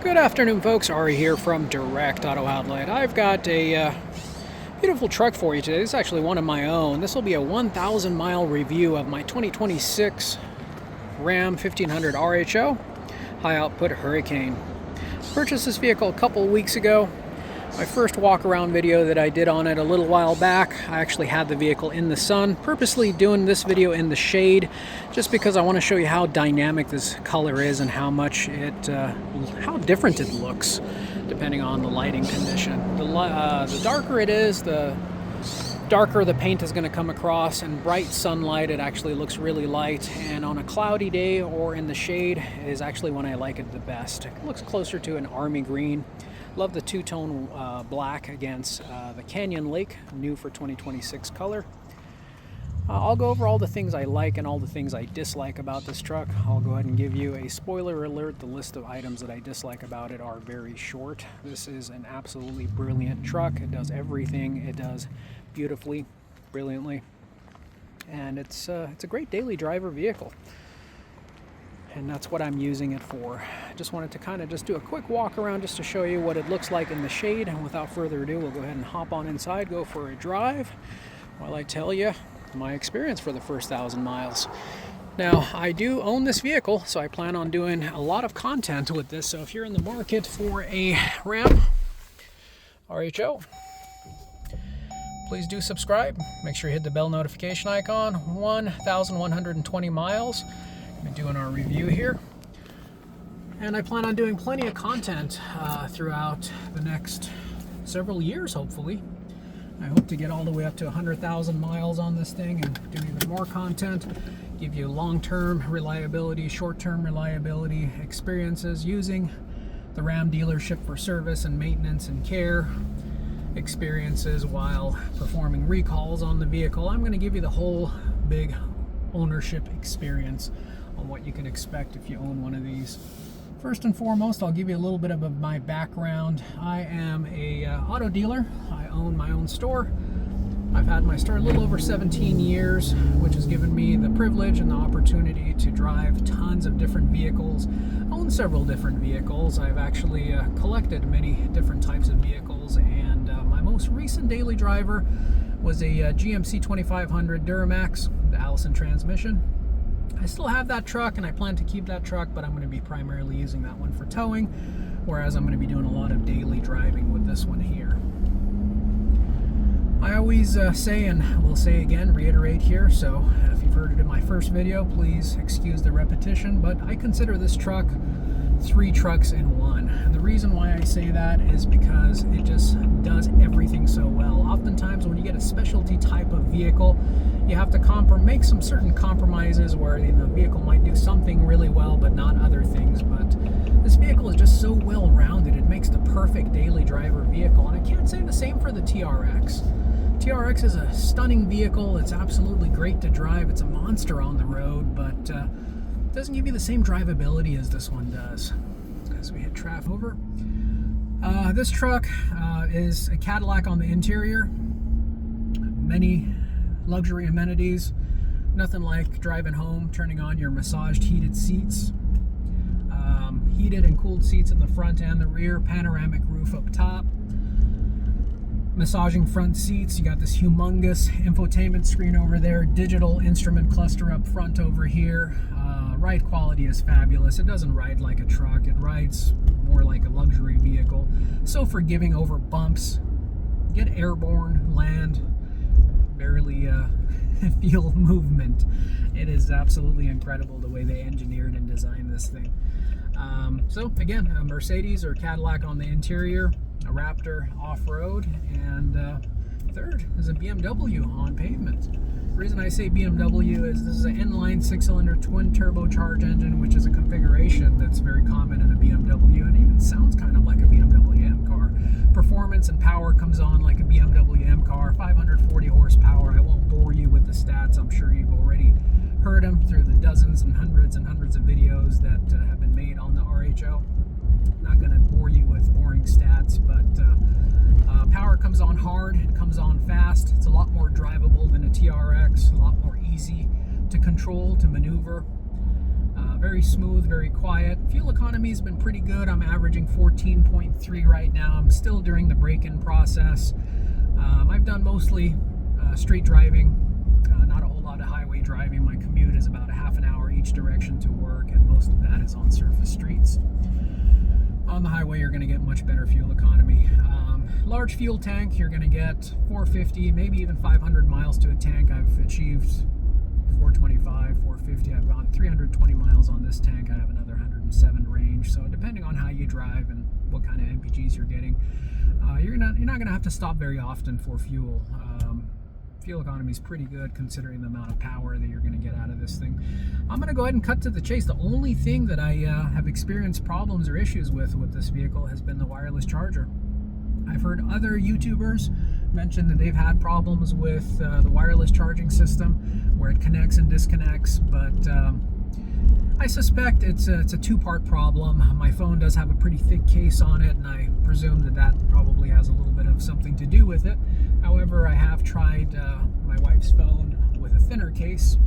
Good afternoon, folks. Ari here from Direct Auto Outlet. I've got a beautiful truck for you today. This is actually one of my own. This will be a 1,000 mile review of my 2026 Ram 1500 RHO high output Hurricane. Purchased this vehicle a couple of weeks ago. My first walk around video that I did on it a little while back, I actually had the vehicle in the sun, purposely doing this video in the shade just because I want to show you how dynamic this color is and how different it looks depending on the lighting condition. The darker it is, the darker the paint is going to come across. In bright sunlight it actually looks really light, and on a cloudy day or in the shade is actually when I like it the best. It looks closer to an army green. Love the two-tone black against the Canyon Lake, new for 2026 color. I'll go over all the things I like and all the things I dislike about this truck. I'll go ahead and give you a spoiler alert. The list of items that I dislike about it are very short. This is an absolutely brilliant truck. It does everything. It does beautifully, brilliantly, and it's a great daily driver vehicle. And that's what I'm using it for. Just wanted to kind of just do a quick walk around just to show you what it looks like in the shade. And without further ado, we'll go ahead and hop on inside, go for a drive while I tell you my experience for the first 1,000 miles. Now, I do own this vehicle, so I plan on doing a lot of content with this. So if you're in the market for a Ram RHO, please do subscribe. Make sure you hit the bell notification icon. 1,120 miles. Been doing our review here, and I plan on doing plenty of content throughout the next several years. Hopefully, I hope to get all the way up to 100,000 miles on this thing and do even more content, give you long-term reliability, short-term reliability experiences using the Ram dealership for service and maintenance and care experiences while performing recalls on the vehicle. I'm going to give you the whole big ownership experience on what you can expect if you own one of these. First and foremost, I'll give you a little bit of my background. I am a auto dealer. I own my own store. I've had my store a little over 17 years, which has given me the privilege and the opportunity to drive tons of different vehicles, own several different vehicles. I've actually collected many different types of vehicles, and my most recent daily driver was a GMC 2500 Duramax, the Allison transmission. I still have that truck and I plan to keep that truck, but I'm going to be primarily using that one for towing, whereas I'm going to be doing a lot of daily driving with this one here. I always say, and will say again, reiterate here, so if you've heard it in my first video, please excuse the repetition, but I consider this truck 3 trucks in one. And the reason why I say that is because it just does everything so well. Oftentimes when you get a specialty type of vehicle, you have to make some certain compromises where the vehicle might do something really well but not other things. But this vehicle is just so well rounded, it makes the perfect daily driver vehicle. And I can't say the same for the TRX. TRX is a stunning vehicle. It's absolutely great to drive. It's a monster on the road, but doesn't give you the same drivability as this one does. As we hit traffic over, this truck is a Cadillac on the interior. Many luxury amenities. Nothing like driving home, turning on your massaged heated seats. Heated and cooled seats in the front and the rear. Panoramic roof up top. Massaging front seats. You got this humongous infotainment screen over there. Digital instrument cluster up front over here. Ride quality is fabulous. It doesn't ride like a truck. It rides more like a luxury vehicle. So forgiving over bumps. Get airborne, land, barely feel movement. It is absolutely incredible the way they engineered and designed this thing. So again, a Mercedes or Cadillac on the interior, a Raptor off-road, and third is a BMW on pavement. The reason I say BMW is this is an inline 6-cylinder twin turbocharged engine, which is a configuration that's very common in a BMW and even sounds kind of like a BMW M car. Performance and power comes on like a BMW M car, 540 horsepower. I won't bore you with the stats. I'm sure you've already heard them through the dozens and hundreds of videos that have been made on the RHO. Not going to bore you with boring stats, but power comes on hard, it comes on fast. It's a lot more drivable than a TRX, a lot more easy to control, to maneuver. Very smooth, very quiet. Fuel economy has been pretty good. I'm averaging 14.3 right now. I'm still during the break-in process. I've done mostly street driving, not a whole lot of highway driving. My commute is about a half an hour each direction to work, and most of that is on surface streets. On the highway, you're going to get much better fuel economy. Large fuel tank, you're going to get 450, maybe even 500 miles to a tank. I've achieved 425, 450. I've gone 320 miles on this tank. I have another 107 range. So depending on how you drive and what kind of MPGs you're getting, you're not going to have to stop very often for fuel. Fuel economy is pretty good considering the amount of power that you're going to get out of this thing. I'm going to go ahead and cut to the chase. The only thing that I have experienced problems or issues with this vehicle has been the wireless charger. I've heard other YouTubers mention that they've had problems with the wireless charging system where it connects and disconnects, but I suspect it's a two-part problem. My phone does have a pretty thick case on it, and I presume that probably has a little bit of something to do with it. However, I have tried my wife's phone with a thinner case,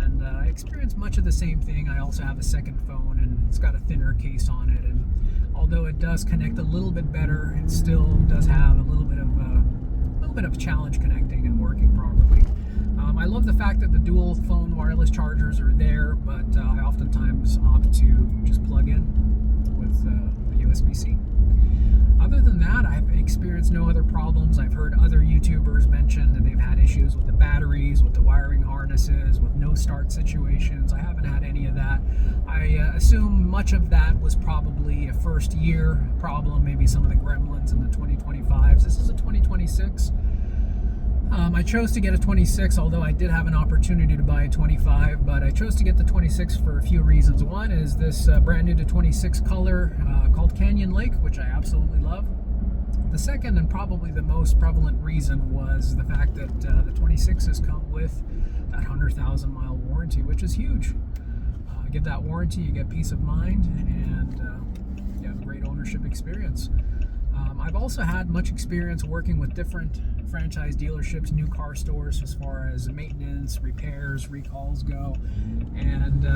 and I experienced much of the same thing. I also have a second phone, and it's got a thinner case on it, and although it does connect a little bit better, it still does have a little bit of challenge connecting and working properly. I love the fact that the dual phone wireless chargers are there, but I oftentimes opt to just plug in with the USB-C. Other than that, I've experienced no other problems. I've heard other YouTubers mention that they've had issues with the batteries, with the wiring harnesses, with no start situations. I haven't had any of that. I assume much of that was probably a first year problem, maybe some of the gremlins in the 2025s. This is a 2026. I chose to get a 26, although I did have an opportunity to buy a 25, but I chose to get the 26 for a few reasons. One is this brand new to 26 color called Canyon Lake, which I absolutely love. The second and probably the most prevalent reason was the fact that the 26s come with that 100,000 mile warranty, which is huge. Get that warranty, you get peace of mind, and you have a great ownership experience. I've also had much experience working with different franchise dealerships, new car stores, as far as maintenance, repairs, recalls go, and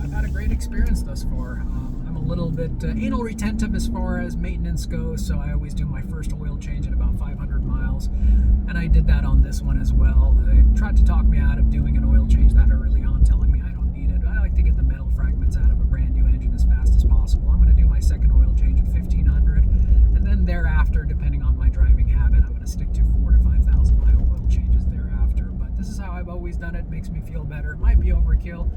I've had a great experience thus far. I'm a little bit anal retentive as far as maintenance goes, so I always do my first oil change at about 500 miles, and I did that on this one as well. They tried to talk me out of doing an oil change that early on, telling me I don't need it. I like to get the metal fragments out of a brand new engine as fast as possible. I'm going to do my second oil change at 1500, and then thereafter, depending on my driving habit, I'm going to stick to 4,000 to 5,000 mile oil changes thereafter. But this is how I've always done it. Makes me feel better. It might be overkill.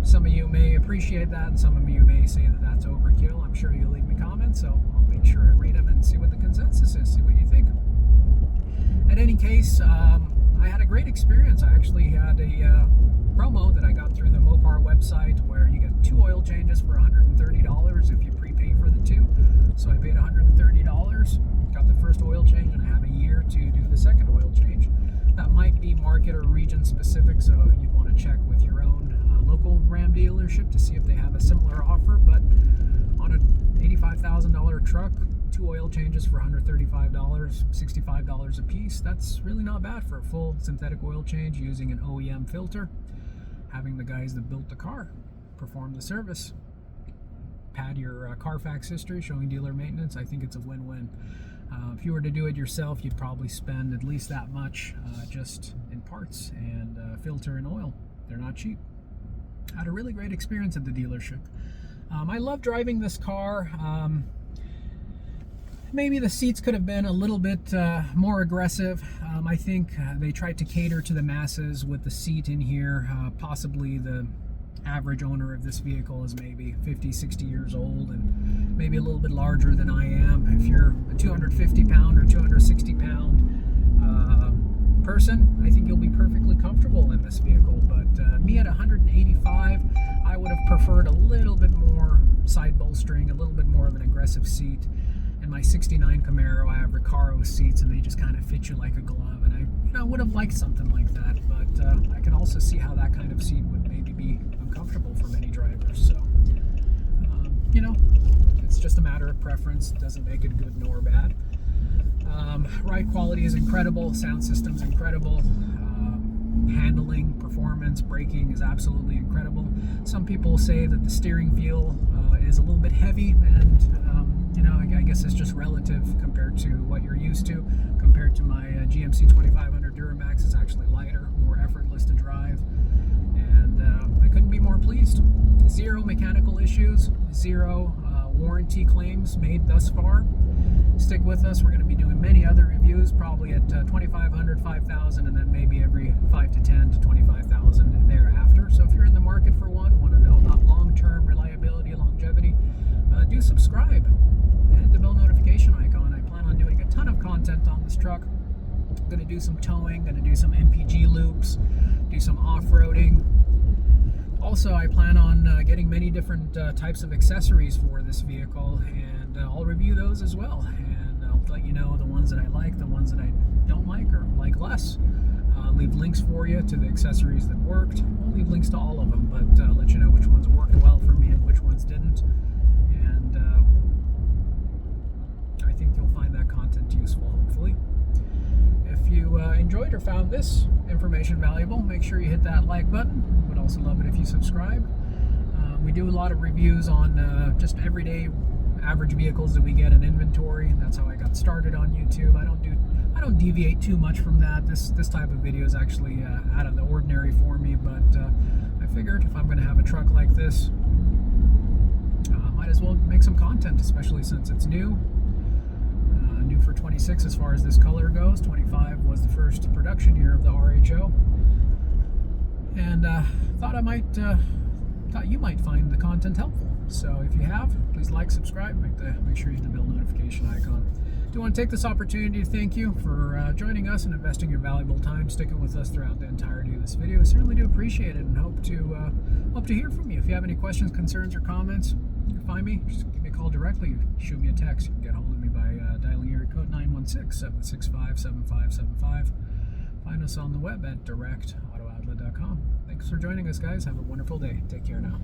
Some of you may appreciate that, and some of you may say that that's overkill. I'm sure you'll leave me comments, so I'll make sure to read them and see what the consensus is, see what you think. At any case, I had a great experience. I actually had a promo that I got through the Mopar website where you get 2 oil changes for $130 if you prepay for the 2. So I paid $130, got the first oil change, and I have a year to do the second oil change. That might be market or region specific, so you'd want to check with your own local Ram dealership to see if they have a similar offer. But on an $85,000 truck, 2 oil changes for $135, $65 a piece, that's really not bad for a full synthetic oil change using an OEM filter. Having the guys that built the car perform the service, pad your Carfax history showing dealer maintenance, I think it's a win-win. If you were to do it yourself, you'd probably spend at least that much just in parts and filter and oil. They're not cheap. Had a really great experience at the dealership. I love driving this car. Maybe the seats could have been a little bit more aggressive. I think they tried to cater to the masses with the seat in here. Possibly the average owner of this vehicle is maybe 50, 60 years old and maybe a little bit larger than I am. If you're a 250 pound or 260 pound person, I think you'll be perfectly comfortable in this vehicle. But me at 185, I would have preferred a little bit more side bolstering, a little bit more of an aggressive seat. In my 69 Camaro, I have Recaro seats, and they just kind of fit you like a glove. And I would have liked something like that, but I can also see how that kind of seat would maybe be uncomfortable for many drivers. So, it's just a matter of preference. It doesn't make it good nor bad. Ride quality is incredible. Sound system's incredible. handling, performance, braking is absolutely incredible. Some people say that the steering feel is a little bit heavy, and I guess it's just relative compared to what you're used to. Compared to my GMC 2500 Duramax, it's actually lighter, more effortless to drive, and I couldn't be more pleased. Zero mechanical issues, zero warranty claims made thus far. Stick with us. We're going to be doing many other reviews, probably at 2,500, 5,000, and then maybe every 5 to 10 to 25,000 thereafter. So if you're in the market for one, want to know about long-term reliability, longevity, do subscribe and hit the bell notification icon. I plan on doing a ton of content on this truck. I'm going to do some towing, going to do some MPG loops, do some off-roading. Also, I plan on getting many different types of accessories for this vehicle, and I'll review those as well. And I'll let you know the ones that I like, the ones that I don't like or like less. Leave links for you to the accessories that worked. I'll leave links to all of them, but let you know which ones worked well for me and which ones didn't. And I think you'll find that content useful, hopefully. If you enjoyed or found this information valuable, make sure you hit that like button. Would also love it if you subscribe. We do a lot of reviews on just everyday average vehicles that we get in inventory. That's how I got started on YouTube. I don't deviate too much from that. This type of video is actually out of the ordinary for me, but I figured if I'm going to have a truck like this, might as well make some content, especially since it's new. New for 26 as far as this color goes. 25 was the first production year of the RHO, and thought you might find the content helpful. So if you have, please like, subscribe, make sure you hit the bell notification icon. Do want to take this opportunity to thank you for joining us and investing your valuable time, sticking with us throughout the entirety of this video. I certainly do appreciate it, and hope to hear from you. If you have any questions, concerns, or comments, you can find me. Just give me a call directly. Shoot me a text. You can get hold of me by dialing area code 916-765-7575. Find us on the web at directauto.com. Thanks for joining us, guys. Have a wonderful day. Take care now.